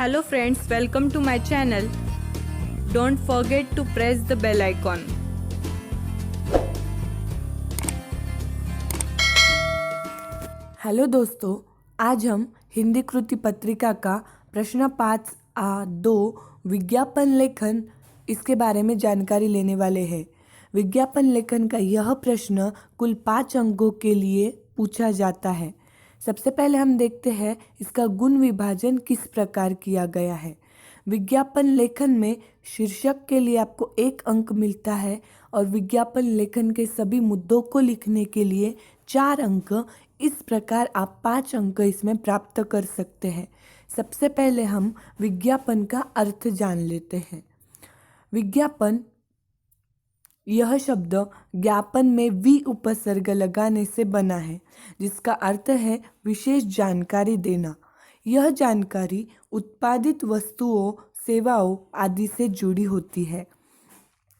Hello friends, welcome to my channel. Don't forget to press the bell icon. Hello दोस्तों, आज हम हिंदी कृति पत्रिका का प्रश्न 5A2 विज्ञापन लेखन इसके बारे में जानकारी लेने वाले हैं। विज्ञापन लेखन का यह प्रश्न कुल 5 अंकों के लिए पूछा जाता है। सबसे पहले हम देखते हैं इसका गुण विभाजन किस प्रकार किया गया है। विज्ञापन लेखन में शीर्षक के लिए आपको 1 अंक मिलता है और विज्ञापन लेखन के सभी मुद्दों को लिखने के लिए 4 अंक। इस प्रकार आप 5 अंक इसमें प्राप्त कर सकते हैं। सबसे पहले हम विज्ञापन का अर्थ जान लेते हैं। विज्ञापन यह शब्द ज्ञापन में वी उपसर्ग लगाने से बना है, जिसका अर्थ है विशेष जानकारी देना। यह जानकारी उत्पादित वस्तुओं, सेवाओं आदि से जुड़ी होती है।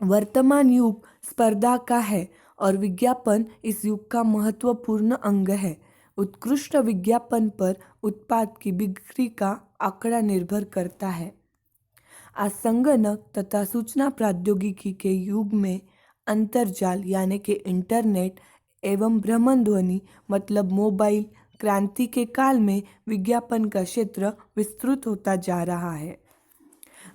वर्तमान युग स्पर्धा का है और विज्ञापन इस युग का महत्वपूर्ण अंग है। उत्कृष्ट विज्ञापन पर उत्पाद की बिक्री का आंकड़ा निर्भर करता है। आज संगणक तथा सूचना प्रौद्योगिकी के युग में अंतर्जाल यानी कि इंटरनेट एवं भ्रमण ध्वनि मतलब मोबाइल क्रांति के काल में विज्ञापन का क्षेत्र विस्तृत होता जा रहा है।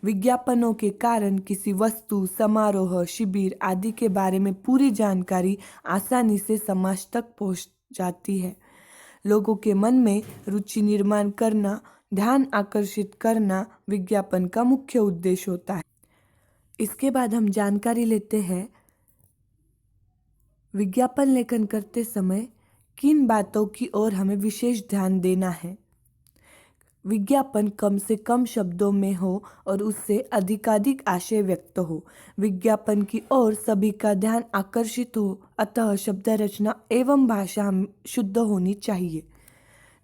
विज्ञापनों के कारण किसी वस्तु, समारोह, शिविर आदि के बारे में पूरी जानकारी आसानी से समाज तक पहुंच जाती है। लोगों के मन में रुचि निर्माण करना, ध्यान आकर्षित करना विज्ञापन का मुख्य उद्देश्य होता है। इसके बाद हम जानकारी लेते हैं विज्ञापन लेखन करते समय किन बातों की ओर हमें विशेष ध्यान देना है। विज्ञापन कम से कम शब्दों में हो और उससे अधिकाधिक आशय व्यक्त हो। विज्ञापन की ओर सभी का ध्यान आकर्षित हो, अतः शब्द रचना एवं भाषा शुद्ध होनी चाहिए।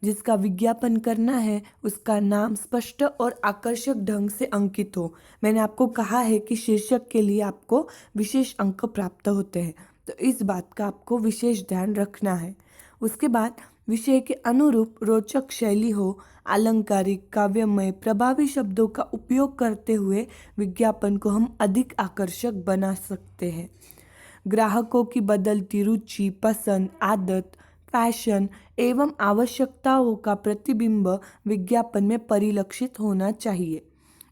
जिसका विज्ञापन करना है उसका नाम स्पष्ट और आकर्षक ढंग से अंकित हो। मैंने आपको कहा है कि शीर्षक के लिए आपको विशेष अंक प्राप्त होते हैं, तो इस बात का आपको विशेष ध्यान रखना है। उसके बाद विषय के अनुरूप रोचक शैली हो, आलंकारिक, काव्यमय, प्रभावी शब्दों का उपयोग करते हुए विज्ञापन को हम अधिक आकर्षक बना सकते हैं। ग्राहकों की बदलती रुचि, पसंद, आदत, फैशन एवं आवश्यकताओं का प्रतिबिंब विज्ञापन में परिलक्षित होना चाहिए।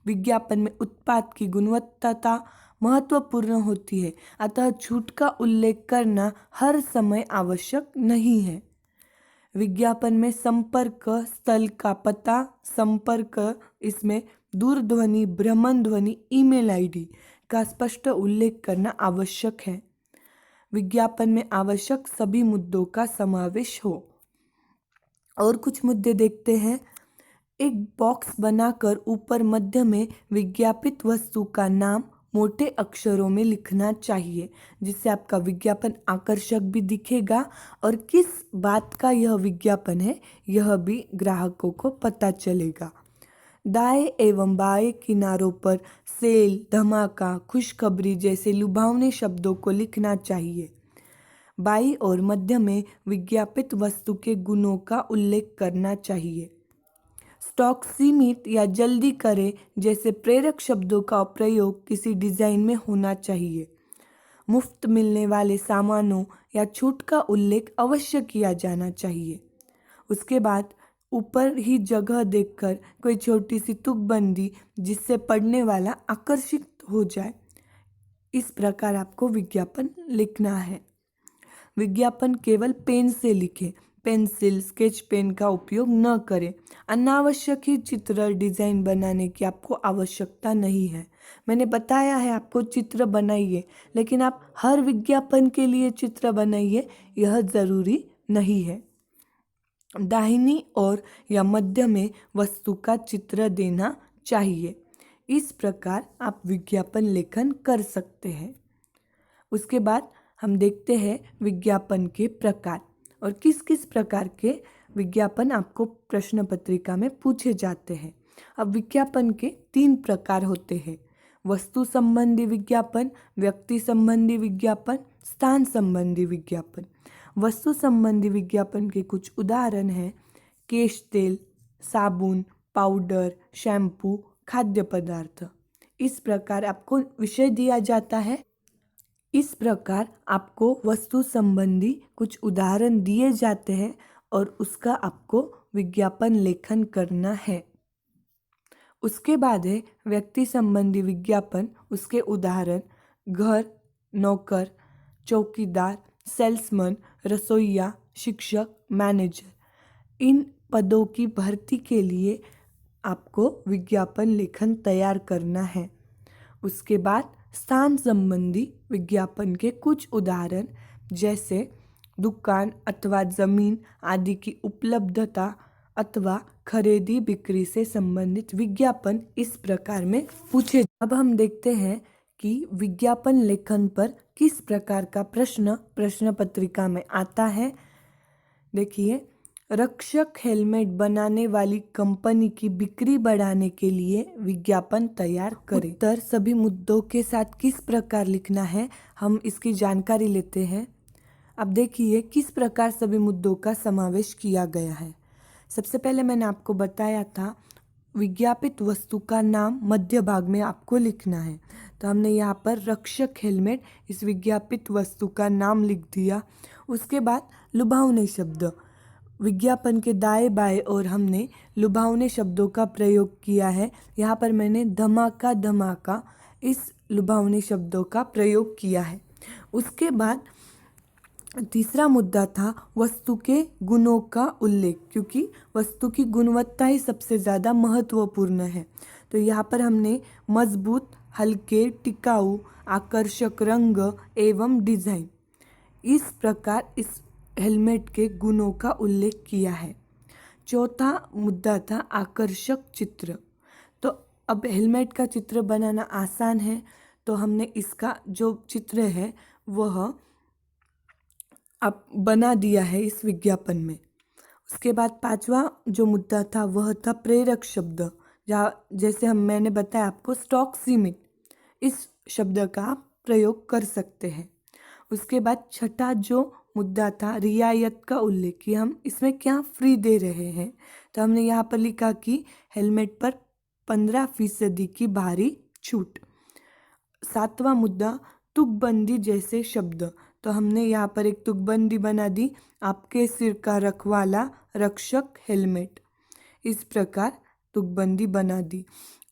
विज्ञापन में उत्पाद की गुणवत्ता महत्वपूर्ण होती है, अतः छूट का उल्लेख करना हर समय आवश्यक नहीं है। विज्ञापन में संपर्क स्थल का पता, संपर्क इसमें दूरध्वनि, भ्रमण ध्वनि, ईमेल आईडी का स्पष्ट उल्लेख करना आवश्यक है। विज्ञापन में आवश्यक सभी मुद्दों का समावेश हो। और कुछ मुद्दे देखते हैं। एक बॉक्स बनाकर ऊपर मध्य में विज्ञापित वस्तु का नाम मोटे अक्षरों में लिखना चाहिए, जिससे आपका विज्ञापन आकर्षक भी दिखेगा और किस बात का यह विज्ञापन है यह भी ग्राहकों को पता चलेगा। दाएं एवं बाएं किनारों पर सेल, धमाका, खुशखबरी जैसे लुभावने शब्दों को लिखना चाहिए। बाईं और मध्य में विज्ञापित वस्तु के गुणों का उल्लेख करना चाहिए। स्टॉक सीमित या जल्दी करें जैसे प्रेरक शब्दों का प्रयोग किसी डिजाइन में होना चाहिए। मुफ्त मिलने वाले सामानों या छूट का उल्लेख अवश्य किया जाना चाहिए। उसके बाद ऊपर ही जगह देखकर कोई छोटी सी तुकबंदी जिससे पढ़ने वाला आकर्षित हो जाए। इस प्रकार आपको विज्ञापन लिखना है। विज्ञापन केवल पेन से लिखें, पेंसिल, स्केच पेन का उपयोग न करें। अनावश्यक ही चित्र डिज़ाइन बनाने की आपको आवश्यकता नहीं है। मैंने बताया है आपको चित्र बनाइए, लेकिन आप हर विज्ञापन के लिए चित्र बनाइए यह ज़रूरी नहीं है। दाहिनी ओर या मध्य में वस्तु का चित्र देना चाहिए। इस प्रकार आप विज्ञापन लेखन कर सकते हैं। उसके बाद हम देखते हैं विज्ञापन के प्रकार और किस किस प्रकार के विज्ञापन आपको प्रश्न पत्रिका में पूछे जाते हैं। अब विज्ञापन के 3 प्रकार होते हैं: वस्तु संबंधी विज्ञापन, व्यक्ति संबंधी विज्ञापन, स्थान संबंधी विज्ञापन। वस्तु संबंधी विज्ञापन के कुछ उदाहरण हैं: केश तेल, साबुन, पाउडर, शैम्पू, खाद्य पदार्थ। इस प्रकार आपको विषय दिया जाता है। इस प्रकार आपको वस्तु संबंधी कुछ उदाहरण दिए जाते हैं और उसका आपको विज्ञापन लेखन करना है। उसके बाद है व्यक्ति संबंधी विज्ञापन। उसके उदाहरण घर, नौकर, चौकीदार, सेल्समैन, रसोइया, शिक्षक, मैनेजर। इन पदों की भर्ती के लिए आपको विज्ञापन लेखन तैयार करना है। उसके बाद स्थान संबंधी विज्ञापन के कुछ उदाहरण जैसे दुकान अथवा ज़मीन आदि की उपलब्धता अथवा खरीदी बिक्री से संबंधित विज्ञापन इस प्रकार में पूछे। अब हम देखते हैं कि विज्ञापन लेखन पर किस प्रकार का प्रश्न पत्रिका में आता है। देखिए, रक्षक हेलमेट बनाने वाली कंपनी की बिक्री बढ़ाने के लिए विज्ञापन तैयार करें। उत्तर सभी मुद्दों के साथ किस प्रकार लिखना है, हम इसकी जानकारी लेते हैं। अब देखिए किस प्रकार सभी मुद्दों का समावेश किया गया है। सबसे पहले मैंने आपको बताया था विज्ञापित वस्तु का नाम मध्य भाग में आपको लिखना है। तो हमने यहाँ पर रक्षक हेलमेट इस विज्ञापित वस्तु का नाम लिख दिया। उसके बाद लुभावने शब्द, विज्ञापन के दाएं बाएं और हमने लुभावने शब्दों का प्रयोग किया है। यहाँ पर मैंने धमाका धमाका इस लुभावने शब्दों का प्रयोग किया है। उसके बाद तीसरा मुद्दा था वस्तु के गुणों का उल्लेख, क्योंकि वस्तु की गुणवत्ता ही सबसे ज़्यादा महत्वपूर्ण है। तो यहाँ पर हमने मजबूत, हल्के, टिकाऊ, आकर्षक रंग एवं डिज़ाइन, इस प्रकार इस हेलमेट के गुणों का उल्लेख किया है। चौथा मुद्दा था आकर्षक चित्र। तो अब हेलमेट का चित्र बनाना आसान है, तो हमने इसका जो चित्र है वह अब बना दिया है इस विज्ञापन में। उसके बाद पांचवा जो मुद्दा था वह था प्रेरक शब्द, जहाँ जैसे मैंने बताया आपको स्टॉक सीमित, इस शब्द का आप प्रयोग कर सकते हैं। उसके बाद छठा जो मुद्दा था रियायत का उल्लेख, कि हम इसमें क्या फ्री दे रहे हैं। तो हमने यहाँ पर लिखा कि हेलमेट पर 15% की भारी छूट। सातवां मुद्दा तुकबंदी जैसे शब्द, तो हमने यहाँ पर एक तुकबंदी बना दी, आपके सिर का रखवाला रक्षक हेलमेट, इस प्रकार तुकबंदी बना दी।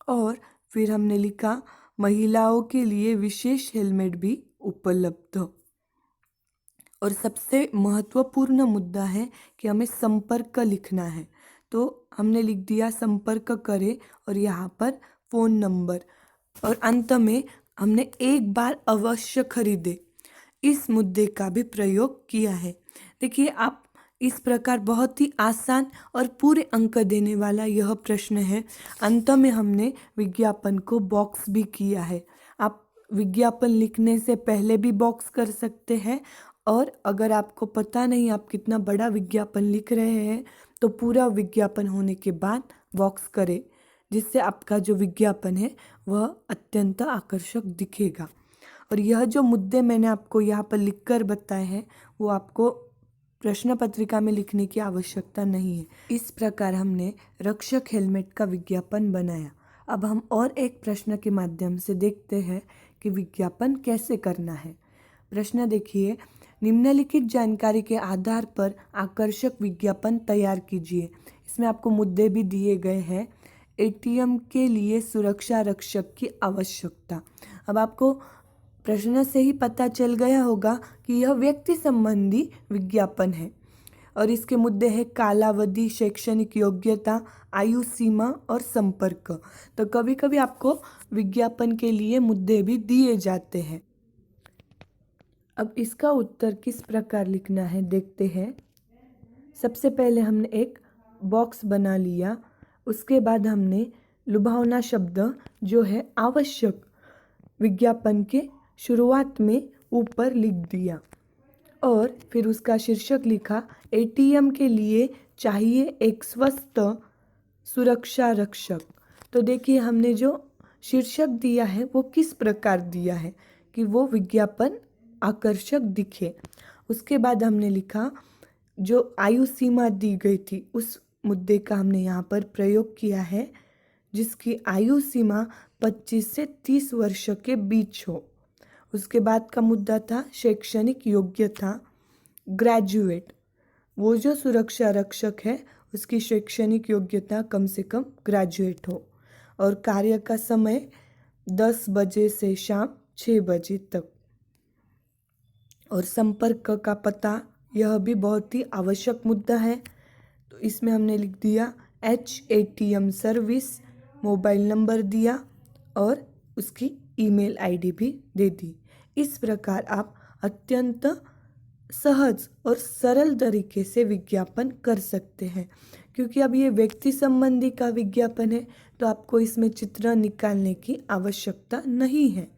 और फिर हमने लिखा महिलाओं के लिए विशेष हेलमेट भी उपलब्ध। और सबसे महत्वपूर्ण मुद्दा है कि हमें संपर्क लिखना है। तो हमने लिख दिया संपर्क करें और यहाँ पर फ़ोन नंबर, और अंत में हमने एक बार अवश्य खरीदे, इस मुद्दे का भी प्रयोग किया है। देखिए, आप इस प्रकार बहुत ही आसान और पूरे अंक देने वाला यह प्रश्न है। अंत में हमने विज्ञापन को बॉक्स भी किया है। आप विज्ञापन लिखने से पहले भी बॉक्स कर सकते हैं, और अगर आपको पता नहीं आप कितना बड़ा विज्ञापन लिख रहे हैं तो पूरा विज्ञापन होने के बाद बॉक्स करें, जिससे आपका जो विज्ञापन है वह अत्यंत आकर्षक दिखेगा। और यह जो मुद्दे मैंने आपको यहाँ पर लिखकर बताए हैं वो आपको प्रश्न पत्रिका में लिखने की आवश्यकता नहीं है। इस प्रकार हमने रक्षक हेलमेट का विज्ञापन बनाया। अब हम और एक प्रश्न के माध्यम से देखते हैं कि विज्ञापन कैसे करना है। प्रश्न देखिए, निम्नलिखित जानकारी के आधार पर आकर्षक विज्ञापन तैयार कीजिए। इसमें आपको मुद्दे भी दिए गए हैं। एटीएम के लिए सुरक्षा रक्षक की आवश्यकता। अब आपको प्रश्न से ही पता चल गया होगा कि यह व्यक्ति संबंधी विज्ञापन है, और इसके मुद्दे हैं कालावधि, शैक्षणिक योग्यता, आयु सीमा और संपर्क। तो कभी कभी आपको विज्ञापन के लिए मुद्दे भी दिए जाते हैं। अब इसका उत्तर किस प्रकार लिखना है देखते हैं। सबसे पहले हमने एक बॉक्स बना लिया। उसके बाद हमने लुभावना शब्द जो है आवश्यक विज्ञापन के शुरुआत में ऊपर लिख दिया, और फिर उसका शीर्षक लिखा एटीएम के लिए चाहिए एक स्वस्थ सुरक्षा रक्षक। तो देखिए, हमने जो शीर्षक दिया है वो किस प्रकार दिया है कि वो विज्ञापन आकर्षक दिखे। उसके बाद हमने लिखा जो आयु सीमा दी गई थी उस मुद्दे का हमने यहाँ पर प्रयोग किया है, जिसकी आयु सीमा 25 से 30 वर्ष के बीच हो। उसके बाद का मुद्दा था शैक्षणिक योग्यता, ग्रेजुएट। वो जो सुरक्षा रक्षक है उसकी शैक्षणिक योग्यता कम से कम ग्रेजुएट हो। और कार्य का समय 10 बजे से शाम 6 बजे तक। और संपर्क का पता, यह भी बहुत ही आवश्यक मुद्दा है, तो इसमें हमने लिख दिया HATM सर्विस, मोबाइल नंबर दिया और उसकी ईमेल आईडी भी दे दी। इस प्रकार आप अत्यंत सहज और सरल तरीके से विज्ञापन कर सकते हैं। क्योंकि अब ये व्यक्ति संबंधी का विज्ञापन है तो आपको इसमें चित्र निकालने की आवश्यकता नहीं है।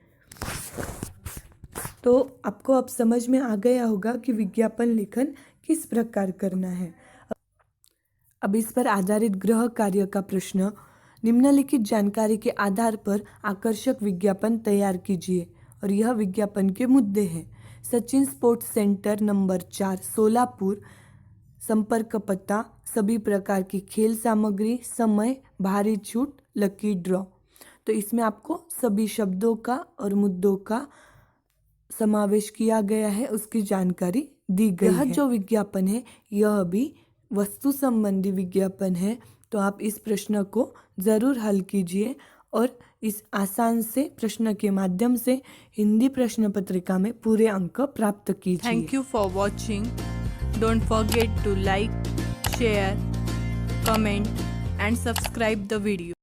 तो आपको अब समझ में आ गया होगा कि विज्ञापन लेखन किस प्रकार करना है। अब इस पर आधारित गृह कार्य का प्रश्न, निम्नलिखित जानकारी के आधार पर आकर्षक विज्ञापन तैयार कीजिए। और यह विज्ञापन के मुद्दे हैं। Sachin sports centre number 4 Solapur, संपर्क पता, सभी प्रकार की खेल सामग्री, समय, भारी छूट, लकी ड्रॉ। तो इसमें आपको सभी शब्दों का और मुद्दों का समावेश किया गया है, उसकी जानकारी दी गई है। यह जो विज्ञापन है यह भी वस्तु संबंधी विज्ञापन है, तो आप इस प्रश्न को ज़रूर हल कीजिए और इस आसान से प्रश्न के माध्यम से हिंदी प्रश्न पत्रिका में पूरे अंक प्राप्त कीजिए। Thank you for watching. Don't forget to like, share, comment and subscribe the video.